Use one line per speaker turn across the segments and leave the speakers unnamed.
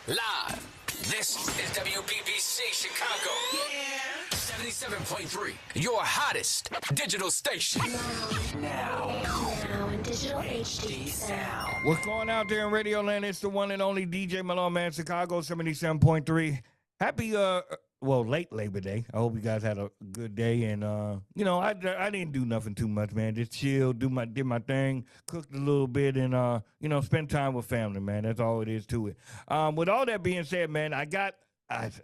Live. This is WBBC Chicago. Yeah. 77.3. Your hottest digital station.
Now in digital HD sound.
What's going out there in Radio Land? It's the one and only DJ Malone, man. Chicago 77.3. Happy late Labor Day. I hope you guys had a good day. And I didn't do nothing too much, man. Just chill, did my thing, cooked a little bit, and spend time with family, man. That's all it is to it. With all that being said, man, I got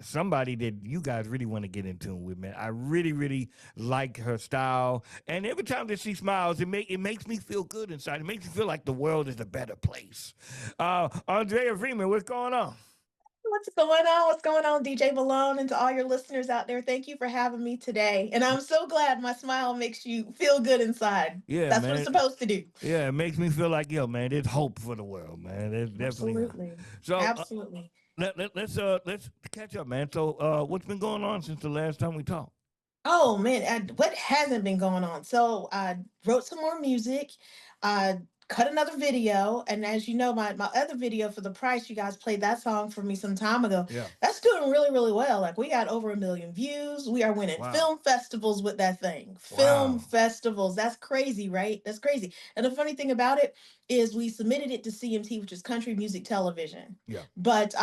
somebody that you guys really want to get in tune with, man. I really, really like her style, and every time that she smiles, it makes me feel good inside. It makes me feel like the world is a better place. Andrea Freeman, what's going on?
What's going on? What's going on, DJ Malone, and to all your listeners out there? Thank you for having me today. And I'm so glad my smile makes you feel good inside.
Yeah,
that's
man.
what it's supposed to do.
Yeah, it makes me feel like, yo, man, there's hope for the world, man. There's definitely.
Absolutely.
So
absolutely.
Let's catch up, man. So what's been going on since the last time we talked?
Oh man, what hasn't been going on? So I wrote some more music. I cut another video, and as you know, my other video for the price, you guys played that song for me some time ago.
Yeah.
That's doing really, really well. Like, we got over 1 million views. We are winning film festivals with that thing. Film festivals. That's crazy, right? That's crazy. And the funny thing about it is we submitted it to CMT, which is Country Music Television.
Yeah.
But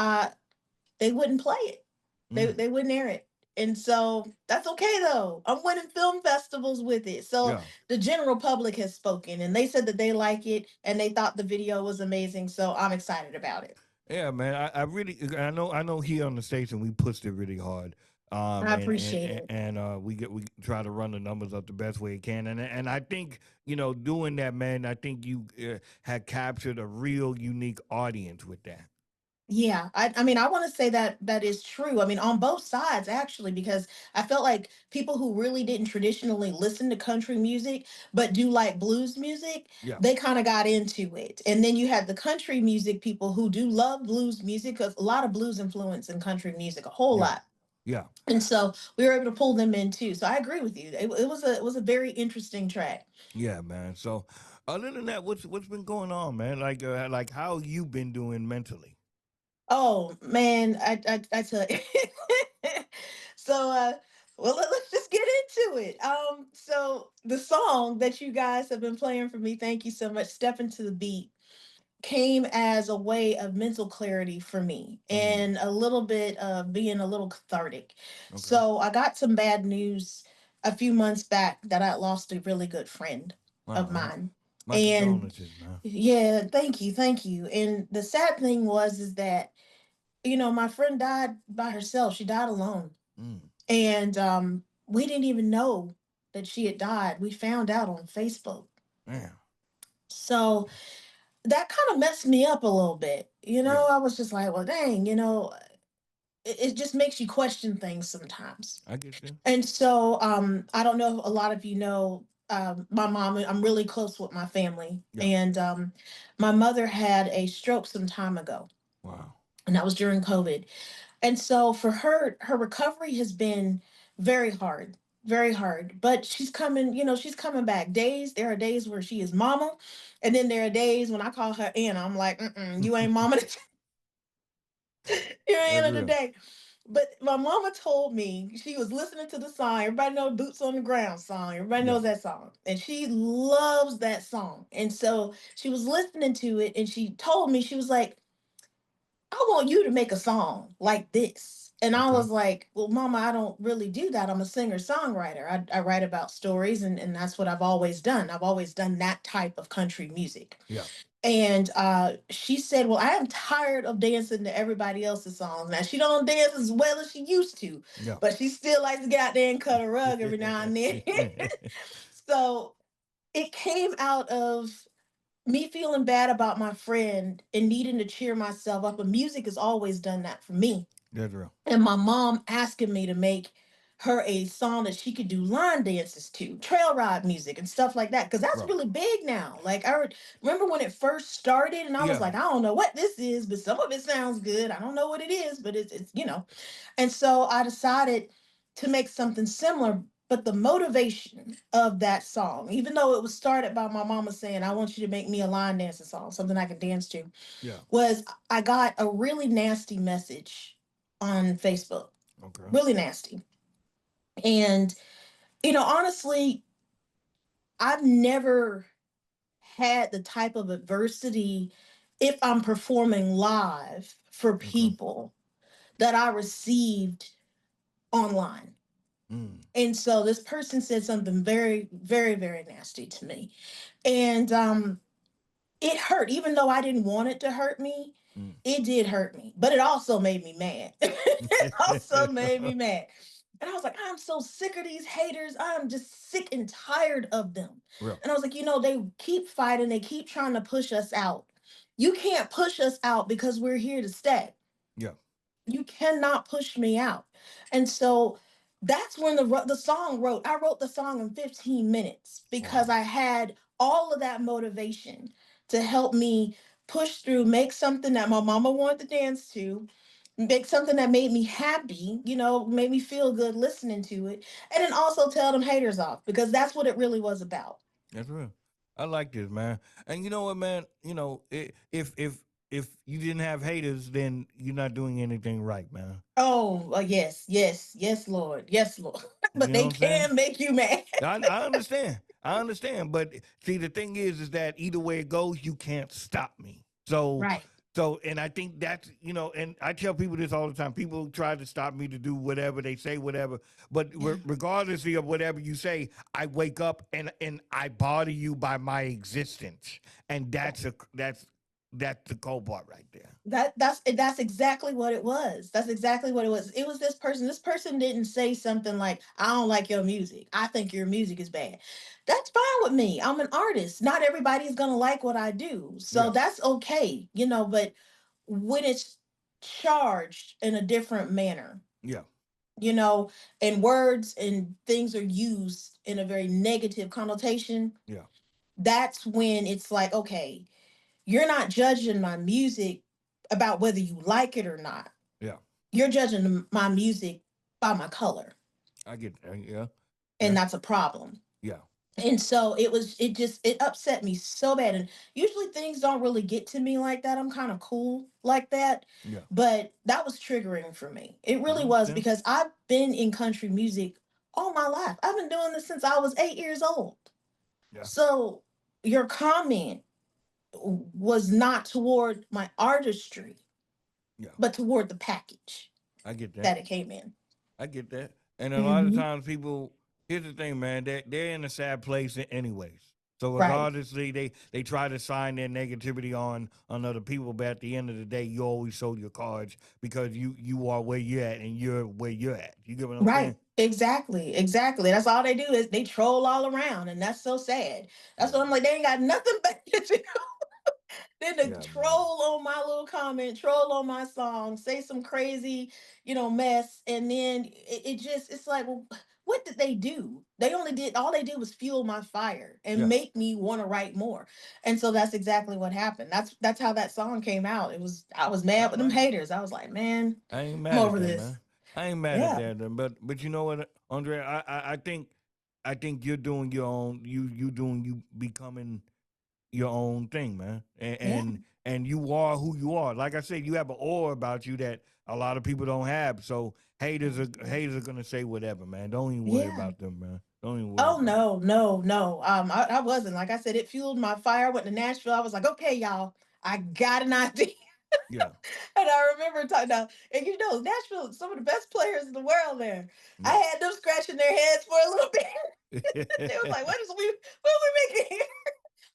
they wouldn't play it. They wouldn't air it. And so that's okay, though. I'm winning film festivals with it. So the general public has spoken, and they said that they like it, and they thought the video was amazing. So I'm excited about it.
Yeah, man. I know here on the station we pushed it really hard.
I appreciate it.
And we try to run the numbers up the best way it can. And I think, doing that, man, I think you had captured a real unique audience with that.
Yeah, I mean, I want to say that is true. I mean, on both sides, actually, because I felt like people who really didn't traditionally listen to country music, but do like blues music, they kind of got into it. And then you had the country music people who do love blues music, because a lot of blues influence in country music, a whole lot.
Yeah.
And so we were able to pull them in too. So I agree with you. It was a very interesting track.
Yeah, man. So other than that, what's been going on, man? Like how you been doing mentally?
Oh man, I tell you. So let's just get into it. So the song that you guys have been playing for me, thank you so much, Step Into the Beat, came as a way of mental clarity for me and a little bit of being a little cathartic. Okay. So I got some bad news a few months back that I lost a really good friend of mine.
My condolences, man.
Yeah, thank you. And the sad thing is that, my friend died by herself. She died alone. And we didn't even know that she had died. We found out on Facebook.
Yeah.
So that kind of messed me up a little bit. I was just like, well, dang, it just makes you question things sometimes.
I get you.
And so I don't know if a lot of you know, my mom, I'm really close with my family. Yeah. And my mother had a stroke some time ago.
Wow.
And that was during COVID. And so for her recovery has been very hard, but she's coming back. There are days where she is mama. And then there are days when I call her Anna. I'm like, you ain't mama. You're Anna today. But my mama told me she was listening to the song. Everybody knows Boots on the Ground song. Everybody knows that song. And she loves that song. And so she was listening to it, and she told me, she was like, I want you to make a song like this. And I was like, well, Mama, I don't really do that. I'm a singer-songwriter. I write about stories, and that's what I've always done. I've always done that type of country music.
Yeah.
And she said, well, I am tired of dancing to everybody else's songs. Now, she don't dance as well as she used to, but she still likes to get out there and cut a rug every now and then. So it came out of me feeling bad about my friend and needing to cheer myself up. And music has always done that for me.
That's real.
And my mom asking me to make her a song that she could do line dances to, trail ride music and stuff like that. Because that's really big now. Like, I remember when it first started, and I was like, I don't know what this is, but some of it sounds good. I don't know what it is, but it's. And so I decided to make something similar, But the motivation of that song, even though it was started by my mama saying, I want you to make me a line dancing song, something I can dance to,
Yeah.
was I got a really nasty message on Facebook.
Okay.
Really nasty. And, honestly, I've never had the type of adversity if I'm performing live for
Okay.
people that I received online.
Mm.
And so this person said something very, very, very nasty to me. And it hurt, even though I didn't want it to hurt me.
Mm.
It did hurt me, but it also made me mad. It also made me mad. And I was like, I'm so sick of these haters. I'm just sick and tired of them.
Real.
And I was like, they keep fighting, they keep trying to push us out. You can't push us out because we're here to stay.
Yeah.
You cannot push me out. And so that's when the song wrote. I wrote the song in 15 minutes because
Wow.
I had all of that motivation to help me push through, make something that my mama wanted to dance to, make something that made me happy, made me feel good listening to it, and then also tell them haters off because that's what it really was about.
That's real. I like this, man. And you know what, man? If you didn't have haters, then you're not doing anything right, man.
Oh, yes, yes, yes, Lord. Yes, Lord. But
You know
they
what I'm saying?
can make you mad.
I understand. I understand. But see, the thing is that either way it goes, you can't stop me.
Right.
And I think that's, and I tell people this all the time. People try to stop me to do whatever they say, whatever. But
Yeah.
regardless of whatever you say, I wake up and I bother you by my existence, and that's the cold part right there.
That's exactly what it was. That's exactly what it was. It was this person. This person didn't say something like, I don't like your music. I think your music is bad. That's fine with me. I'm an artist. Not everybody's gonna like what I do. So
Yeah,
that's okay, but when it's charged in a different manner,
yeah,
you know, and words and things are used in a very negative connotation,
yeah,
that's when it's like, okay, you're not judging my music about whether you like it or not.
yeah.
You're judging my music by my color,
I get that. Yeah,
and
yeah,
that's a problem.
yeah,
And so it upset me so bad. And usually things don't really get to me like that. I'm kind of cool like that.
yeah.
But that was triggering for me. It
I
really was
understand.
because I've been in country music all my life. I've been doing this since I was 8 years old.
Yeah,
So your comment was not toward my artistry,
yeah.
but toward the package
I get that.
that it came in.
I get that. And a lot of
Hmm.
times people, here's the thing, man, they're in a sad place anyways. So
Right.
regardlessly, they try to sign their negativity on other people, but at the end of the day, you always show your cards because you are where you're at and you're where you're at. You get what I'm
Right.
saying?
Exactly. Exactly. That's all they do is they troll all around. And that's so sad. That's
Yeah.
what I'm like. They ain't got nothing better to do than to
Yeah, man.
troll on my little comment, troll on my song, say some crazy, mess. And then it's like, well, what did they do? All they did was fuel my fire and
Yeah.
make me want to write more. And so that's exactly what happened. That's how that song came out. I was
I
mad with them
like it.
haters. I was like, man,
I ain't
I'm
mad at
over
that,
this.
man. I ain't mad at
Yeah.
that, but you know what, Andre? I think you're doing your own. You doing you becoming your own thing, man. And,
Yeah.
and and you are who you are. Like I said, you have an aura about you that a lot of people don't have. So haters are gonna say whatever, man. Don't even worry
Yeah.
about them, man. Don't even worry
Oh
about
no, no, no. I wasn't. Like I said, it fueled my fire. I went to Nashville. I was like, okay, y'all, I got an idea.
it. Yeah,
And I remember talking about, and Nashville, some of the best players in the world there. I
yeah.
had them scratching their heads for a little bit. They was like, what are we making here?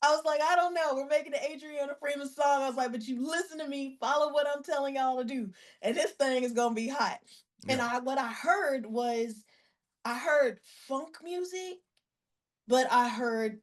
I was like, I don't know. We're making the Adrianna Freeman song. I was like, but you listen to me, follow what I'm telling y'all to do. And this thing is gonna be hot. And
Yeah,
what I heard was I heard funk music, but I heard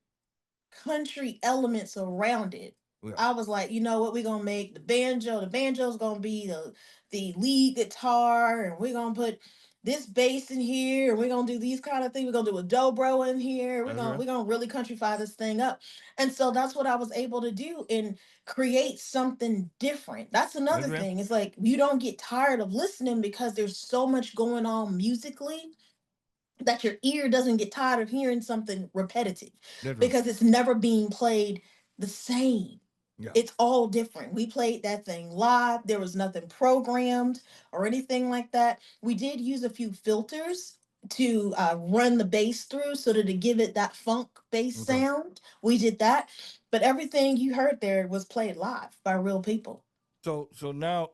country elements around it.
yeah.
I was like, you know what, we're gonna make the banjo. The banjo's gonna be the lead guitar, and we're gonna put this bass in here, and we're gonna do these kind of things. We're gonna do a dobro in here. We're
That's
gonna
real.
we're gonna really countrify this thing up. And so that's what I was able to do and create something different. That's
That's
another
real.
thing. It's like you don't get tired of listening because there's so much going on musically that your ear doesn't get tired of hearing something repetitive,
That's right.
because it's never being played the same.
Yeah.
It's all different. We played that thing live. There was nothing programmed or anything like that. We did use a few filters to run the bass through so that to give it that funk bass
Okay.
sound. We did that, but everything you heard there was played live by real people.
So now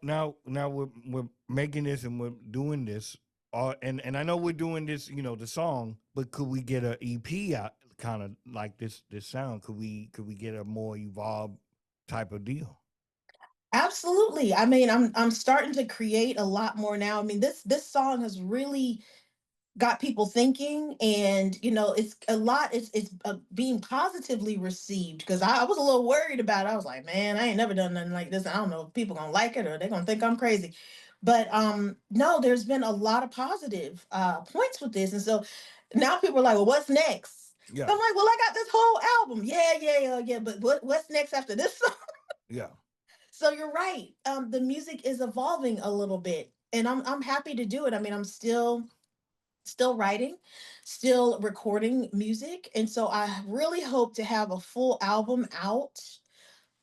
we're making this and we're doing this. And I know we're doing this, the song, but could we get a EP out, kind of like this sound? Could we get a more evolved type of deal?
Absolutely. I mean, I'm starting to create a lot more now. I mean, this song has really got people thinking, and it's a lot, it's being positively received, because I was a little worried about it. I was like, man, I ain't never done nothing like this. I don't know if people gonna like it or they're gonna think I'm crazy. But no, there's been a lot of positive points with this, and so now people are like, well, what's next?
Yeah.
I'm like, well, I got this whole album. Yeah, yeah, yeah, yeah, but what's next after this song?
Yeah.
So you're right, the music is evolving a little bit, and I'm happy to do it. I mean, I'm still writing, still recording music. And so I really hope to have a full album out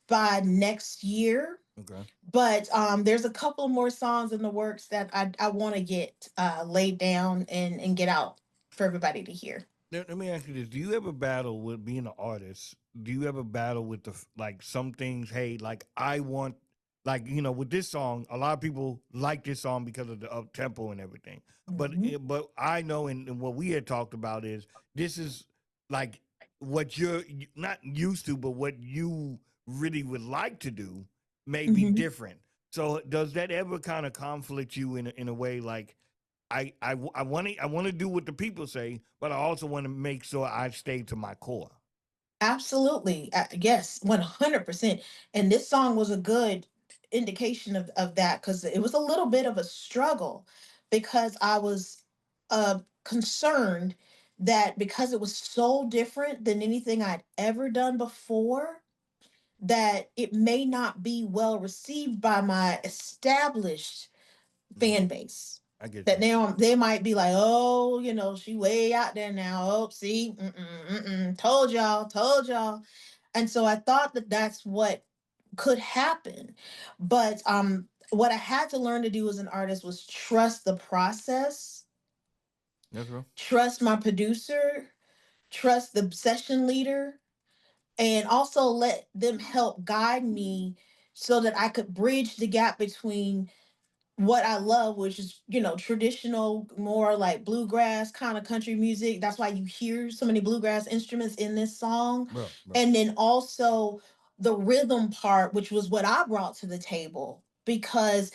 by next year.
Okay.
But there's a couple more songs in the works that I want to get laid down and get out for everybody to hear.
Let me ask you this: do you ever battle with being an artist? Do you ever battle with like some things? Hey, like I want, like with this song, a lot of people like this song because of the up tempo and everything.
Mhm.
But I know, and what we had talked about is this is like what you're not used to, but what you really would like to do may be
Mhm.
different. So does that ever kind of conflict you in a way like? I want to do what the people say, but I also want to make sure I stay to my core.
Absolutely. Yes, 100%. And this song was a good indication of that, because it was a little bit of a struggle, because I was concerned that because it was so different than anything I'd ever done before, that it may not be well received by my established
Mm,
fan base.
I get
That
you.
they might be like, oh, she way out there now. Oh, see, told y'all. And so I thought that that's what could happen. But what I had to learn to do as an artist was trust the process,
That's real.
trust my producer, trust the session leader, and also let them help guide me so that I could bridge the gap between what I love, which is, traditional, more like bluegrass kind of country music. That's why you hear so many bluegrass instruments in this song.
Bro, bro.
And then also the rhythm part, which was what I brought to the table. Because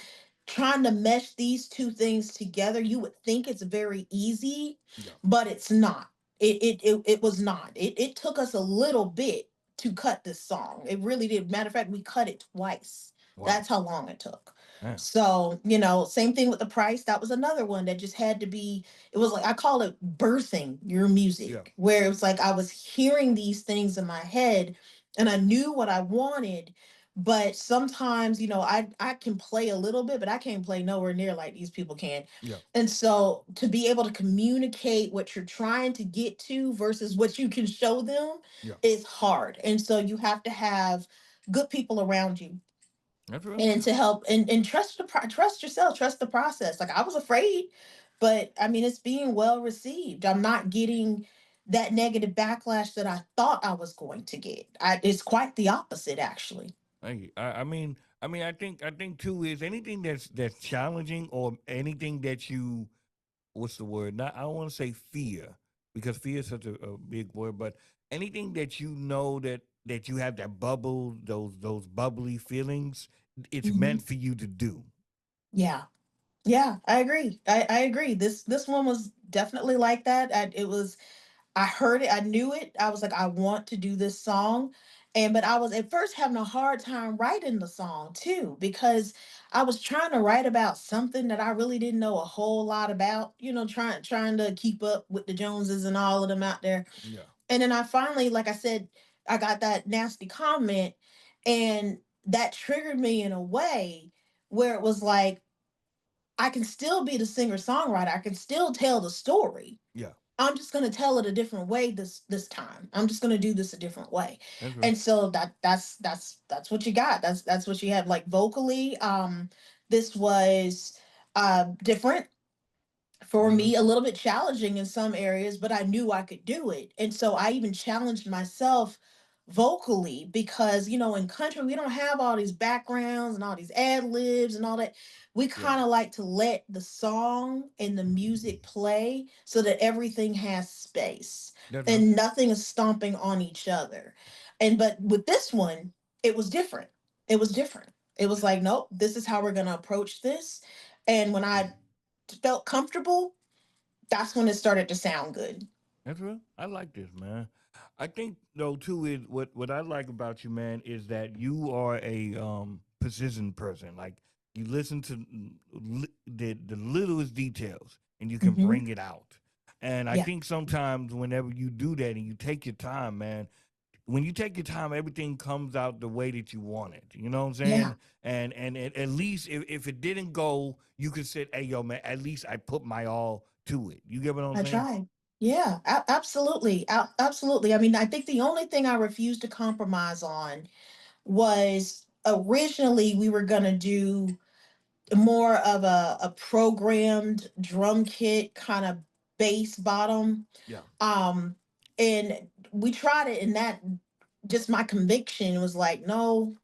trying to mesh these two things together, you would think it's very easy,
Yeah.
but it's not. It was not. It took us a little bit to cut this song. It really did. Matter of fact, we cut it twice.
Wow.
That's how long it took.
Damn.
So, same thing with the price. That was another one that just had to be, it was like, I call it birthing your
Yeah.
music, where it was like I was hearing these things in my head and I knew what I wanted. But sometimes, I can play a little bit, but I can't play nowhere near like these people can.
Yeah.
And so to be able to communicate what you're trying to get to versus what you can show them
Yeah.
is hard. And so you have to have good people around you,
That's real.
and to help, and trust trust yourself, trust the process. Like, I was afraid, but I mean, it's being well received. I'm not getting that negative backlash that I thought I was going to get. It's quite the opposite, actually.
I think too is anything that's challenging or anything that you what's the word? Not I don't want to say fear because fear is such a big word, but anything that that you have that bubble, those bubbly feelings, it's
Hmm.
meant for you to do.
Yeah. Yeah, I agree. I agree. This one was definitely like that. It was, I heard it, I knew it. I was like, I want to do this song. And but I was at first having a hard time writing the song too, because I was trying to write about something that I really didn't know a whole lot about, trying to keep up with the Joneses and all of them out there.
Yeah.
And then I finally, like I said, I got that nasty comment, and that triggered me in a way where it was like, I can still be the singer songwriter. I can still tell the story,
Yeah.
I'm just going to tell it a different way this time. I'm just going to do this a different way.
That's right.
And so that's what you got. That's what you have, like, vocally. This was different for
That's right.
me, a little bit challenging in some areas, but I knew I could do it. And so I even challenged myself vocally because, in country, we don't have all these backgrounds and all these ad libs and all that. We
Yeah.
kind of like to let the song and the music play so that everything has space
That's right.
and nothing is stomping on each other. But with this one, it was different. It was different. It was like, nope, this is how we're going to approach this. And when I felt comfortable, that's when it started to sound good.
That's real. I like this, man. I think though too is what I like about you, man, is that you are a precision person. Like you listen to the littlest details and you can
Hmm.
bring it out. And I
Yeah,
think sometimes whenever you do that and you take your time, man, when you take your time, everything comes out the way that you want it. You know what I'm
yeah,
saying? And at least if it didn't go, you could say, "Hey, yo, man, at least I put my all to it." You get what I'm
I
saying?
tried. Yeah, absolutely. Absolutely. I mean, I think the only thing I refused to compromise on was originally we were going to do more of a programmed drum kit kind of bass bottom.
Yeah.
Um, and we tried it, and that just my conviction was like, no,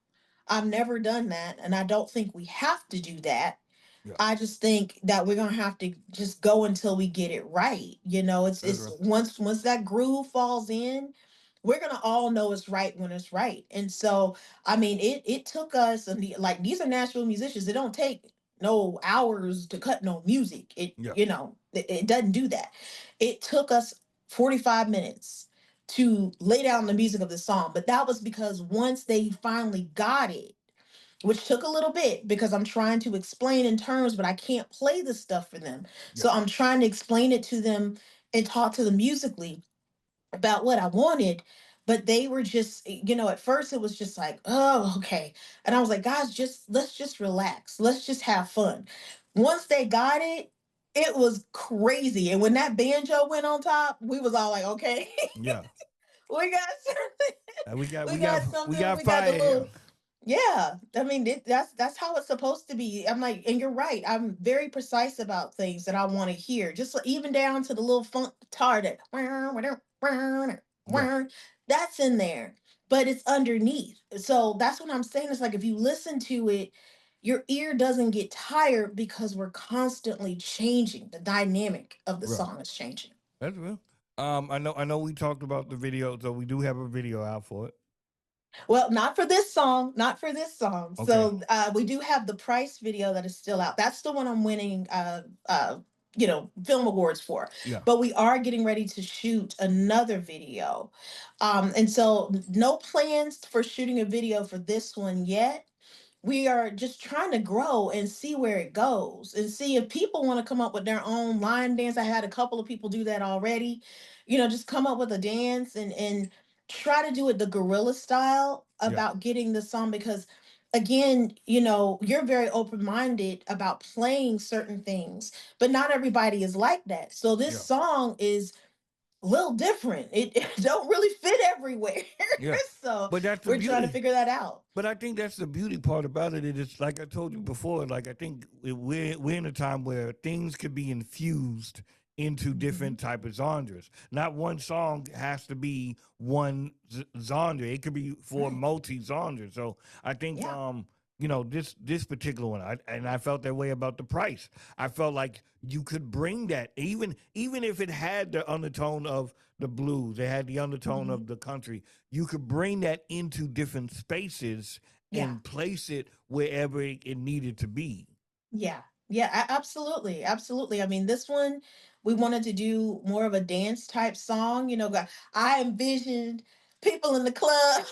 I've never done that. And I don't think we have to do that.
Yeah.
I just think that we're gonna have to just go until we get it right.
That's
It's
right.
once that groove falls in, we're gonna all know it's right when it's right. And so, I mean, it took us, and like, these are Nashville musicians. It don't take no hours to cut no music.
Yeah.
It doesn't do that. It took us 45 minutes to lay down the music of the song, but that was because once they finally got it, which took a little bit because I'm trying to explain in terms, but I can't play this stuff for them.
Yeah.
So I'm trying to explain it to them and talk to them musically about what I wanted. But they were just, at first it was just like, oh, okay. And I was like, guys, let's just relax. Let's just have fun. Once they got it, it was crazy. And when that banjo went on top, we was all like, okay,
Yeah.
we got something.
We got
We
we got
got
we
something.
got
We got the
fire here.
little, yeah, I mean, that's how it's supposed to be. I'm like, and you're right. I'm very precise about things that I want to hear, just even down to the little funk guitar that
Yeah.
that's in there, but it's underneath. So that's what I'm saying. It's like if you listen to it, your ear doesn't get tired because we're constantly changing. The dynamic of the
Right.
song is changing.
That's real. I know we talked about the video, so we do have a video out for it.
Well, not for this song, not for this song.
Okay.
So we do have the Price video that is still out. That's the one I'm winning, film awards for.
Yeah.
But we are getting ready to shoot another video, and so no plans for shooting a video for this one yet. We are just trying to grow and see where it goes and see if people want to come up with their own line dance. I had a couple of people do that already. Just come up with a dance and try to do it the guerrilla style
Yeah.
about getting the song, because again, you're very open-minded about playing certain things, but not everybody is like that. So this
Yeah.
song is a little different. It don't really fit everywhere.
Yeah.
So
But that's the
we're trying to
beauty.
figure that out.
But I think that's the beauty part about it. It is like I told you before. Like I think we're in a time where things could be infused into
Mhm.
different type of genres. Not one song has to be one genre. It could be for
Right.
multi genres. So I think
Yeah.
this particular one, and I felt that way about the price. I felt like you could bring that even if it had the undertone of the blues, it had the undertone
Mhm.
of the country. You could bring that into different spaces
Yeah.
and place it wherever it needed to be.
Yeah. Yeah. Absolutely. Absolutely. I mean, this one, we wanted to do more of a dance type song. I envisioned people in the club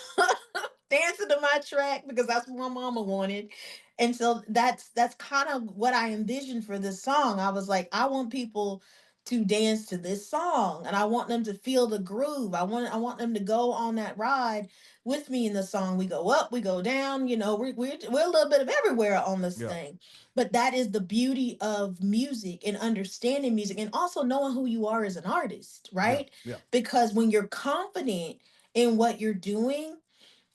dancing to my track because that's what my mama wanted. And so that's kind of what I envisioned for this song. I was like, I want people to dance to this song and I want them to feel the groove. I want them to go on that ride with me in the song. We go up, we go down, we're a little bit of everywhere on this
Yeah.
thing. But that is the beauty of music and understanding music and also knowing who you are as an artist,
Yeah.
right?
Yeah.
Because when you're confident in what you're doing,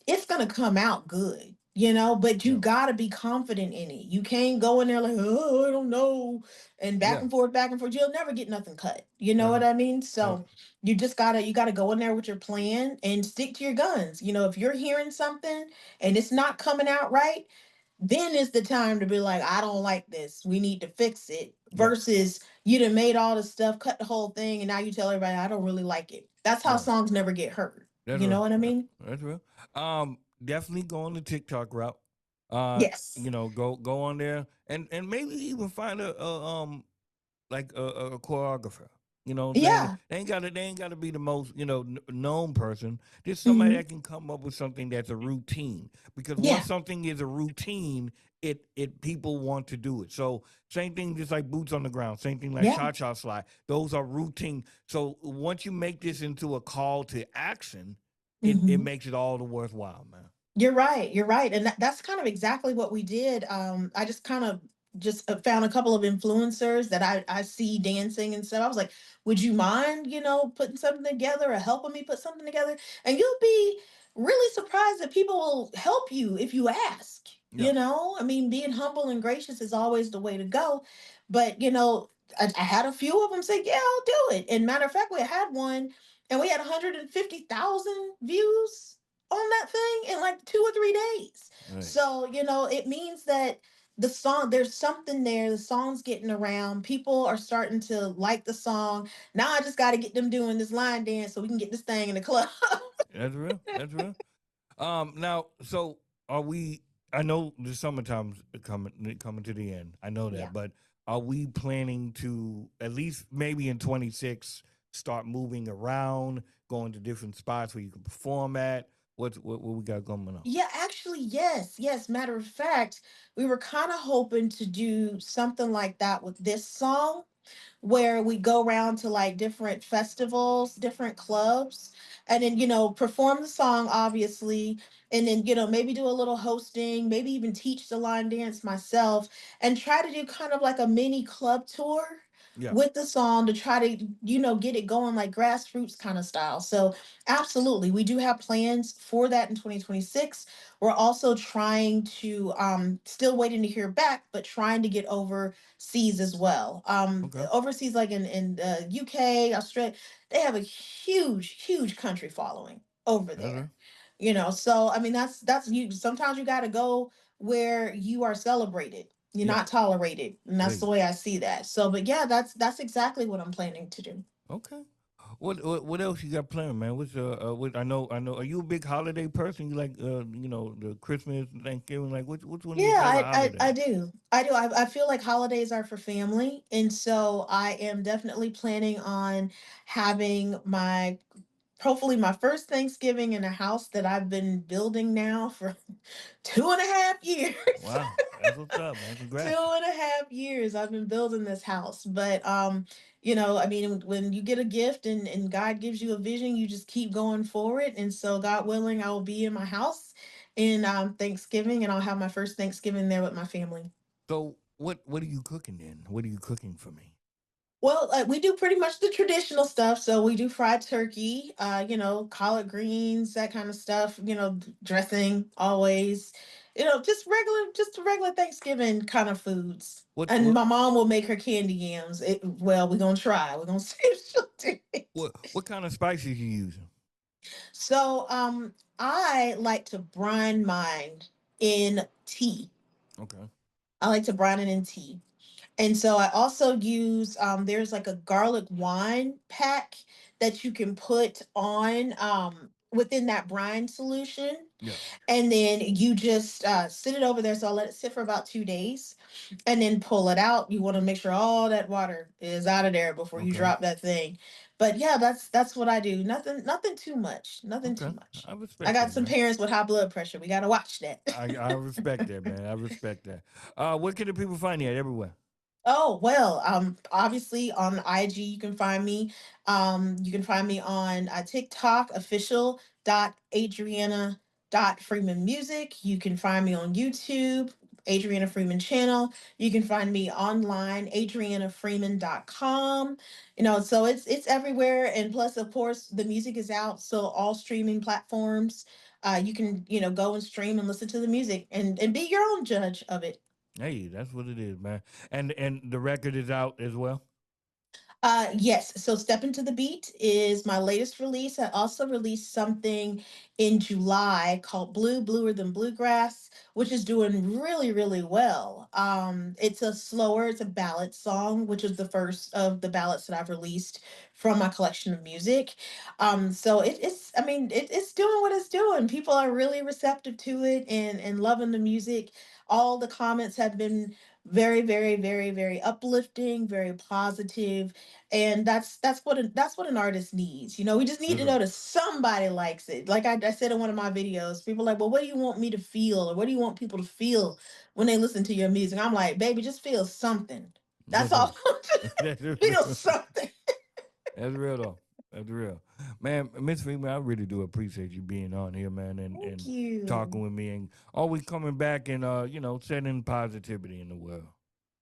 it's gonna come out good, but you
Yeah.
gotta be confident in it. You can't go in there like, oh, I don't know, and
Yeah.
back and forth. You'll never get nothing cut. You know
That's
what
right.
I mean?
Yep.
So you gotta go in there with your plan and stick to your guns. If you're hearing something and it's not coming out right, then it's the time to be like, I don't like this. We need to fix it.
Yeah.
Versus you done made all the stuff, cut the whole thing, and now you tell everybody I don't really like it. That's how
Yeah.
songs never get heard.
That's
You know
real.
what I mean?
That's real. Definitely go on the TikTok route.
Yes.
Go on there and maybe even find like a choreographer. You know what I'm saying?
Yeah.
They ain't gotta be the most known person. Just somebody
Hmm.
that can come up with something that's a routine. Because once
Yeah.
something is a routine, it people want to do it. So same thing, just like boots on the ground. Same thing like
Yeah.
cha slide. Those are routine. So once you make this into a call to action, it
Hmm.
makes it all the worthwhile, man.
You're right. You're right. And that's kind of exactly what we did. I just kind of just found a couple of influencers that I see dancing and stuff. I was like, would you mind, putting something together or helping me put something together? And you'll be really surprised that people will help you if you ask.
Yeah.
I mean, being humble and gracious is always the way to go. But, I had a few of them say, yeah, I'll do it. And matter of fact, we had one and we had 150,000 views on that thing in like 2 or 3 days.
Right.
So, it means that there's something there. The song's getting around. People are starting to like the song. Now I just got to get them doing this line dance so we can get this thing in the club.
That's real. That's real. Now, so are we? I know the summertime's coming to the end. I know
Yeah.
that, but are we planning to at least maybe in 26 start moving around, going to different spots where you can perform at? What we got going on?
Yeah, actually, yes. Yes. Matter of fact, we were kind of hoping to do something like that with this song where we go around to like different festivals, different clubs, and then, perform the song, obviously, and then, maybe do a little hosting, maybe even teach the line dance myself, and try to do kind of like a mini club tour
Yeah.
with the song to try to, get it going like grassroots kind of style. So, absolutely, we do have plans for that in 2026. We're also trying to, still waiting to hear back, but trying to get overseas as well.
Okay.
Overseas, like in UK, Australia, they have a huge country following over
That's
there.
right.
So I mean, that's you. Sometimes you got to go where you are celebrated. You're
Yeah.
not tolerated, and that's the
Hey.
way I see that. So, but yeah, that's exactly what I'm planning to do.
Okay. What else you got planned, man? What's what I know. Are you a big holiday person? You like the Christmas, Thanksgiving? Like which one of your
Yeah,
favorite
I
holidays?
do. I do. I feel like holidays are for family. And so I am definitely planning on having hopefully my first Thanksgiving in a house that I've been building now for 2.5 years.
Wow, that's what's up, man.
Two
Congrats.
and a half years I've been building this house. But I mean, when you get a gift and God gives you a vision, you just keep going forward. And so God willing, I will be in my house in Thanksgiving and I'll have my first Thanksgiving there with my family.
So what are you cooking then? What are you cooking for me?
Well, we do pretty much the traditional stuff. So we do fried turkey, collard greens, that kind of stuff, dressing always, just regular Thanksgiving kind of foods.
What
And
what
my mom will make her candy yams. Well, we're going to try. We're going to see if she'll do it.
what kind of spices you using?
So I like to brine mine in tea.
Okay.
I like to brine it in tea. And so I also use there's like a garlic wine pack that you can put on within that brine solution.
Yeah.
And then you just sit it over there. So I'll let it sit for about 2 days and then pull it out. You want to make sure all that water is out of there before you
Okay.
drop that thing. But yeah, that's what I do. Nothing too much. Nothing too
Okay.
much.
I
I
respect
got
that,
some
man.
parents with high blood pressure. We gotta watch that.
I respect that, man. I respect that. Where can the people find you at everywhere?
Oh, well, obviously on IG you can find me. You can find me on TikTok, official dot Adriana dot Freeman Music. You can find me on YouTube, Adriana Freeman channel. You can find me online, adriannafreeman.com. So it's everywhere. And plus, of course, the music is out. So all streaming platforms, you can, go and stream and listen to the music and be your own judge of it.
Hey, that's what it is, man. And the record is out as well.
Yes. So Step Into the Beat is my latest release. I also released something in July called Bluer Than Bluegrass, which is doing really, really well. It's a ballad song, which is the first of the ballads that I've released from my collection of music. So I mean, it's doing what it's doing. People are really receptive to it and loving the music. All the comments have been very, very, very, very uplifting, very positive, and that's what an artist needs. We just need
That's
to
right.
know that somebody likes it. Like I said in one of my videos, people are like, well, what do you want me to feel, or what do you want people to feel when they listen to your music? I'm like, baby, just feel something. That's
That's
all.
right. That's
Feel
real.
something.
That's real though. That's real, man. Miss Freeman, I really do appreciate you being on here, man, and
Thank you.
talking with me and always coming back and setting positivity in the world.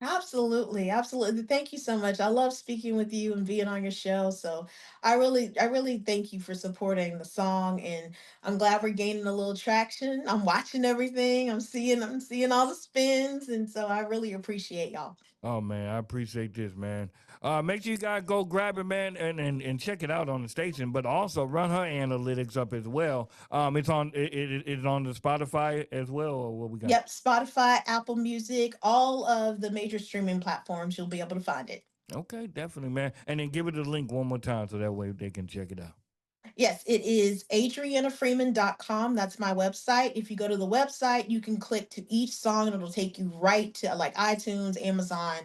Absolutely, absolutely. Thank you so much. I love speaking with you and being on your show. So I really thank you for supporting the song, and I'm glad we're gaining a little traction. I'm watching everything. I'm seeing all the spins, and so I really appreciate y'all.
Oh man, I appreciate this, man. Make sure you guys go grab it, man, and check it out on the station. But also run her analytics up as well. It's on the Spotify as well, or what we got?
Yep, Spotify, Apple Music, all of the major streaming platforms, you'll be able to find it.
Okay, definitely, man. And then give it a link one more time so that way they can check it out.
Yes, it is adriannafreeman.com. That's my website. If you go to the website, you can click to each song and it'll take you right to like iTunes, Amazon,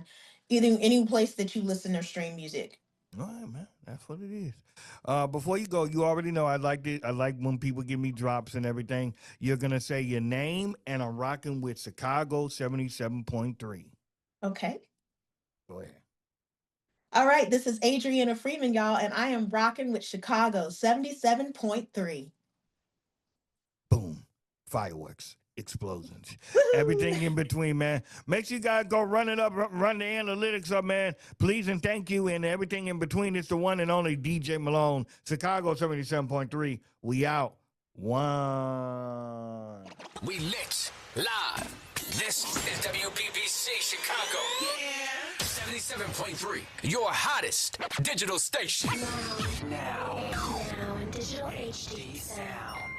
any place that you listen or stream music.
All right, man. That's what it is. Before you go, you already know I like it. I like when people give me drops and everything. You're gonna say your name, and I'm rocking with Chicago 77.3.
Okay.
Go ahead.
All right. This is Adrianna Freeman, y'all, and I am rocking with Chicago 77.3.
Boom. Fireworks. Explosions.
Woohoo!
Everything in between, man. Make sure you guys go run it up, run the analytics up, man. Please and thank you. And everything in between. It's the one and only DJ Malone, Chicago 77.3. We out. One.
We lit live. This is WBBC Chicago. Yeah. 77.3. Your hottest digital station.
Now in digital HD sound.